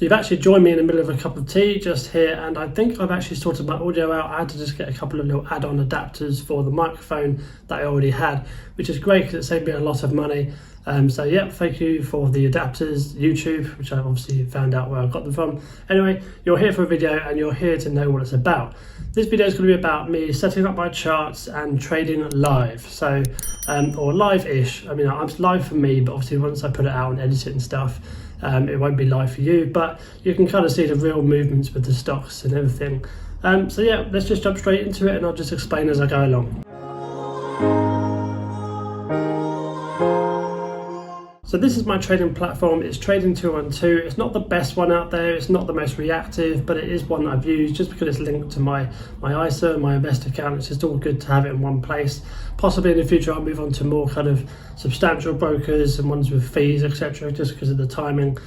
So you've actually joined me in the middle of a cup of tea just here, and I think I've actually sorted my audio out. I had to just get a couple of little add-on adapters for the microphone that I already had, which is great because it saved me a lot of money. So yeah, thank you for the adapters, YouTube, which I obviously found out where I got them from. Anyway, you're here for a video and you're here to know what it's about. This video is going to be about me setting up my charts and trading live. So, or live-ish. I mean, it's live for me, but obviously once I put it out and edit it and stuff, it won't be live for you, but you can kind of see the real movements with the stocks and everything. So yeah, let's just jump straight into it and I'll just explain as I go along. So this is my trading platform. It's Trading 212. It's not the best one out there. It's not the most reactive, but it is one that I've used just because it's linked to my ISA, my invest account. It's just all good to have it in one place. Possibly in the future I'll move on to more kind of substantial brokers and ones with fees, etc., just because of the timing.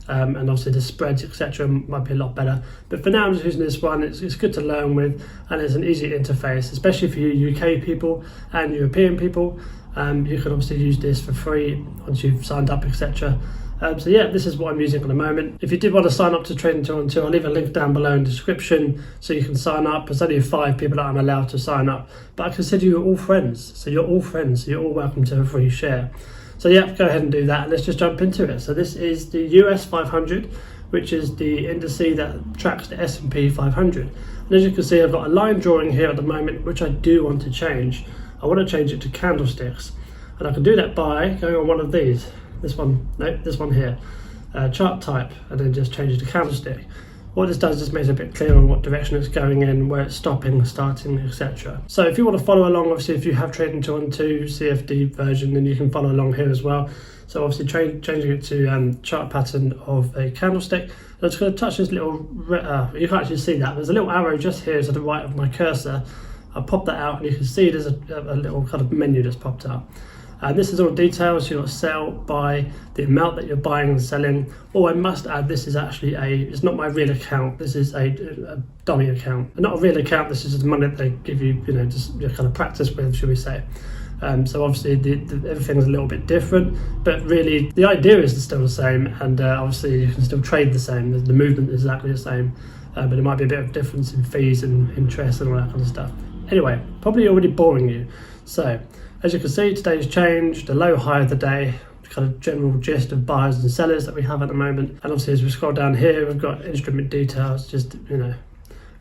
And obviously the spreads, etc., might be a lot better. But for now I'm just using this one. It's good to learn with, and it's an easy interface, especially for you UK people and European people. You can obviously use this for free once you've signed up, etc. So yeah, this is what I'm using at the moment. If you did want to sign up to Trading 212, I'll leave a link down below in the description so you can sign up. There's only 5 people that I'm allowed to sign up, but I consider you all friends. So you're all friends, so you're all welcome to a free share. So yeah, go ahead and do that, and let's just jump into it. So this is the US 500, which is the indice that tracks the S&P 500. And as you can see, I've got a line drawing here at the moment, which I do want to change. I want to change it to candlesticks, and I can do that by going on one of these. This one here, chart type, and then just change it to candlestick. What this does just makes it a bit clearer on what direction it's going in, where it's stopping, starting, etc. So if you want to follow along, obviously if you have Trading 212 CFD version, then you can follow along here as well. So obviously changing it to chart pattern of a candlestick. I'm just going to touch this little, you can't actually see that, there's a little arrow just here to the right of my cursor. I'll pop that out and you can see there's a little kind of menu that's popped up. And this is all details. You'll sell by the amount that you're buying and selling. Oh, I must add, this is actually it's not my real account. This is a dummy account. And not a real account, this is just money that they give you, just kind of practice with, should we say. So obviously everything's a little bit different, but really the idea is still the same, and obviously you can still trade the same. The movement is exactly the same, but there might be a bit of difference in fees and interest and all that kind of stuff. Anyway, probably already boring you. So, as you can see, today's changed, the low high of the day, kind of general gist of buyers and sellers that we have at the moment. And obviously as we scroll down here, we've got instrument details, just,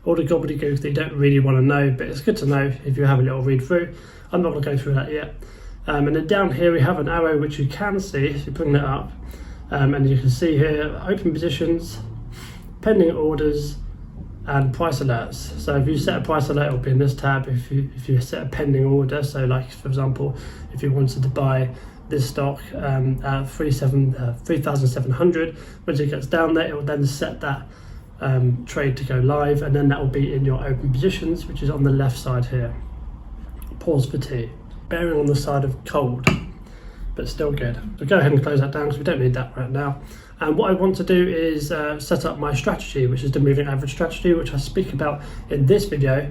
all the gobbledygook that you don't really want to know, but it's good to know if you have a little read through. I'm not going to go through that yet. And then down here we have an arrow which you can see, if you bring that up, and you can see here, open positions, pending orders, and price alerts. So if you set a price alert, it'll be in this tab. If you set a pending order, so like for example, if you wanted to buy this stock at 3,700, once it gets down there, it will then set that trade to go live, and then that will be in your open positions, which is on the left side here. Pause for tea. Bearing on the side of cold, but still good. So go ahead and close that down because we don't need that right now. And what I want to do is set up my strategy, which is the moving average strategy, which I speak about in this video.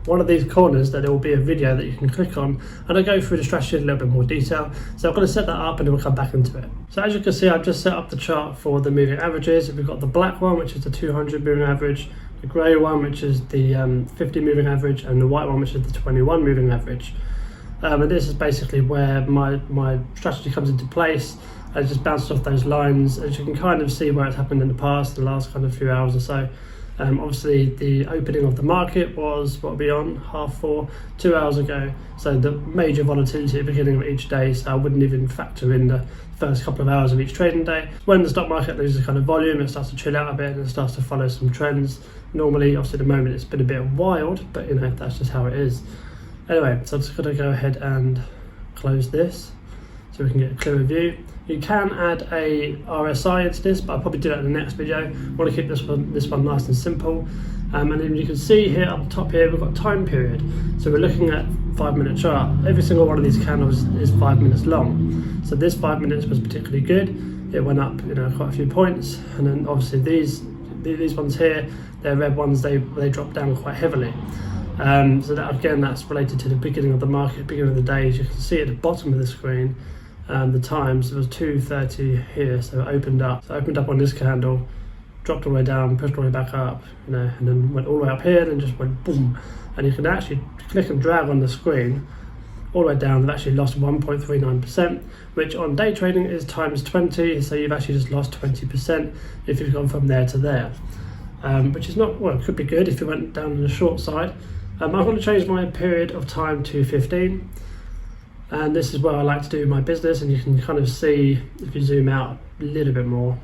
One of these corners, that there will be a video that you can click on, and I go through the strategy in a little bit more detail. So I'm going to set that up and then we'll come back into it. So as you can see, I've just set up the chart for the moving averages. We've got the black one, which is the 200 moving average, the grey one, which is the 50 moving average, and the white one, which is the 21 moving average. And this is basically where my strategy comes into place. I just bounced off those lines. As you can kind of see where it's happened in the past, the last kind of few hours or so. Obviously the opening of the market was, what are we on, 4:30, 2 hours ago. So the major volatility at the beginning of each day, so I wouldn't even factor in the first couple of hours of each trading day. When the stock market loses kind of volume, it starts to chill out a bit and it starts to follow some trends. Normally, obviously at the moment it's been a bit wild, but that's just how it is. Anyway, so I'm just going to go ahead and close this so we can get a clearer view. You can add a RSI into this, but I'll probably do that in the next video. I want to keep this one nice and simple. And then you can see here up top here, we've got time period. So we're looking at 5-minute chart. Every single one of these candles is 5 minutes long. So this 5 minutes was particularly good. It went up, quite a few points. And then obviously these ones here, they're red ones, they drop down quite heavily. So that again, that's related to the beginning of the market, beginning of the day. As you can see at the bottom of the screen, the times, it was 2:30 here, so it opened up. So it opened up on this candle, dropped all the way down, pushed all the way back up, you know, and then went all the way up here, and just went boom. And you can actually click and drag on the screen all the way down. They've actually lost 1.39%, which on day trading is times 20, so you've actually just lost 20% if you've gone from there to there, which is not, well, it could be good if you went down on the short side. I'm going to change my period of time to 15, and this is where I like to do my business, and you can kind of see, if you zoom out a little bit more,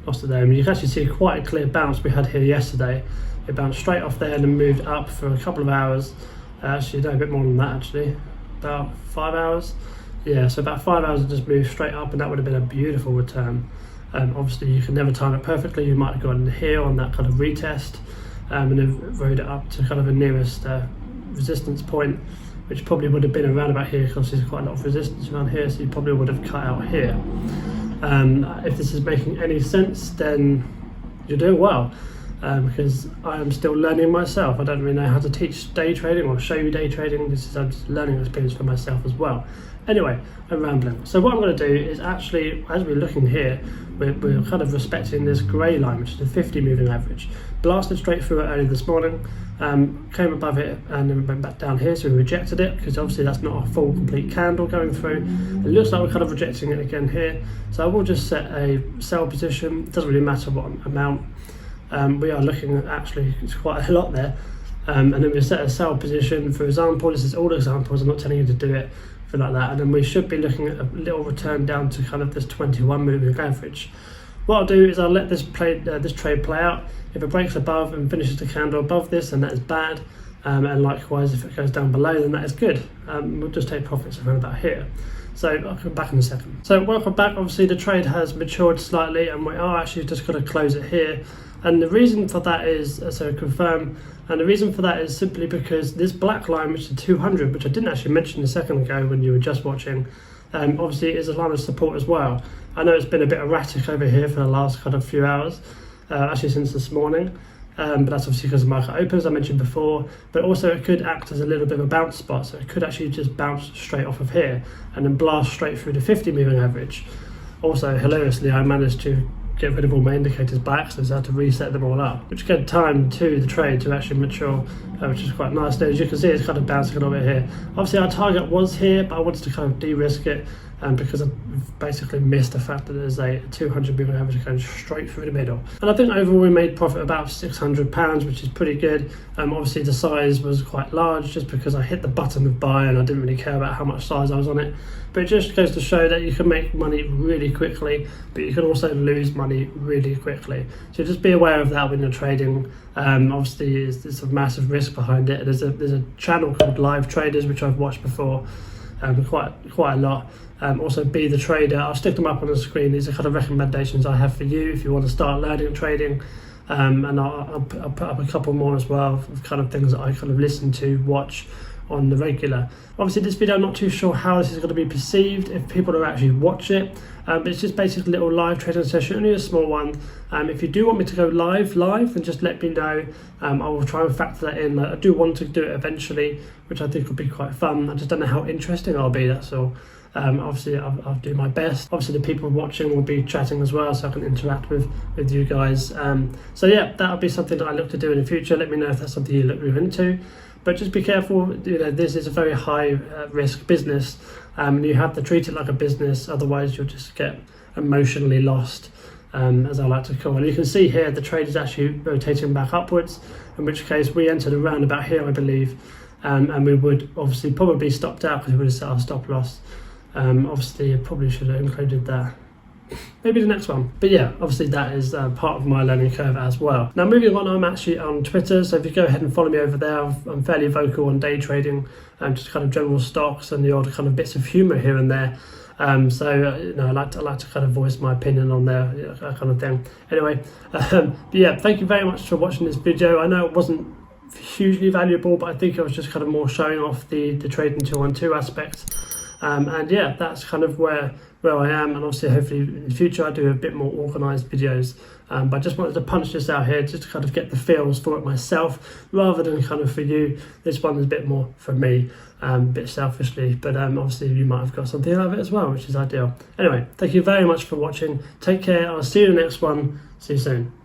lost it there. I mean, you can actually see quite a clear bounce we had here yesterday. It bounced straight off there and then moved up for a couple of hours. Actually, no, a bit more than that actually, about 5 hours. Yeah, so about 5 hours it just moved straight up, and that would have been a beautiful return. Obviously you can never time it perfectly. You might have gone here on that kind of retest, and then rode it up to kind of the nearest resistance point, which probably would have been around about here, because there's quite a lot of resistance around here, so you probably would have cut out here. If this is making any sense, then you're doing well, because I am still learning myself. I don't really know how to teach day trading or show you day trading. This is a learning experience for myself as well. Anyway, I'm rambling. So what I'm going to do is actually, as we're looking here, we're kind of respecting this grey line, which is the 50 moving average. Blasted straight through it early this morning, came above it and then went back down here, so we rejected it, because obviously that's not a full complete candle going through. It looks like we're kind of rejecting it again here, so I will just set a sell position. It doesn't really matter what amount. We are looking at, actually, it's quite a lot there, and then we set a sell position. For example, this is all examples, I'm not telling you to do it like that, and then we should be looking at a little return down to kind of this 21 moving average. What I'll do is I'll let this trade play out. If it breaks above and finishes the candle above this, then that is bad, and likewise if it goes down below, then that is good. We'll just take profits around about here. So I'll come back in a second. So welcome back. Obviously the trade has matured slightly, and we are actually just going to close it here. And the reason for that is, so confirm, and the reason for that is simply because this black line, which is 200, which I didn't actually mention a second ago when you were just watching, obviously is a line of support as well. I know it's been a bit erratic over here for the last kind of few hours, actually since this morning, but that's obviously because the market opens, I mentioned before, but also it could act as a little bit of a bounce spot, so it could actually just bounce straight off of here and then blast straight through the 50 moving average. Also, hilariously, I managed to get rid of all my indicators by accident, so I had to reset them all up, which gave time to the trade to actually mature, which is quite nice. As you can see, it's kind of bouncing a little bit here. Obviously our target was here, but I wanted to kind of de-risk it, because I've basically missed the fact that there's a 200 moving average going straight through the middle. And I think overall we made profit about £600, which is pretty good. Obviously the size was quite large, just because I hit the button of buy and I didn't really care about how much size I was on it. But it just goes to show that you can make money really quickly, but you can also lose money really quickly. So just be aware of that when you're trading. Obviously there's a massive risk behind it. There's a channel called Live Traders, which I've watched before, quite a lot. Also Be The Trader, I'll stick them up on the screen. These are kind of recommendations I have for you if you want to start learning trading, and I'll put up a couple more as well of kind of things that I kind of listen to, watch on the regular. Obviously this video, I'm not too sure how this is going to be perceived if people don't actually watch it. It's just basically a little live trading session, only a small one. If you do want me to go live, then just let me know. I will try and factor that in. I do want to do it eventually, which I think would be quite fun. I just don't know how interesting I'll be, that's all. Obviously I'll do my best. Obviously the people watching will be chatting as well, so I can interact with you guys. So yeah, that'll be something that I look to do in the future. Let me know if that's something you look into. But just be careful, you know, this is a very high risk business, and you have to treat it like a business, otherwise you'll just get emotionally lost, as I like to call it. And you can see here the trade is actually rotating back upwards, in which case we entered around about here, I believe, and we would obviously probably stopped out because we would have set our stop loss. Obviously I probably should have included that. Maybe the next one. But yeah, obviously that is part of my learning curve as well. Now moving on, I'm actually on Twitter, so if you go ahead and follow me over there, I'm fairly vocal on day trading and just kind of general stocks and the odd kind of bits of humour here and there. You know, I like to kind of voice my opinion on there, you know, that kind of thing. Anyway, but yeah, thank you very much for watching this video. I know it wasn't hugely valuable, but I think it was just kind of more showing off the trading 212 aspect. And yeah, that's kind of where where I am, and obviously hopefully in the future I do a bit more organised videos. But I just wanted to punch this out here just to kind of get the feels for it myself, rather than kind of for you. This one is a bit more for me, a bit selfishly, but obviously you might have got something out of it as well, which is ideal. Anyway, thank you very much for watching. Take care. I'll see you in the next one. See you soon.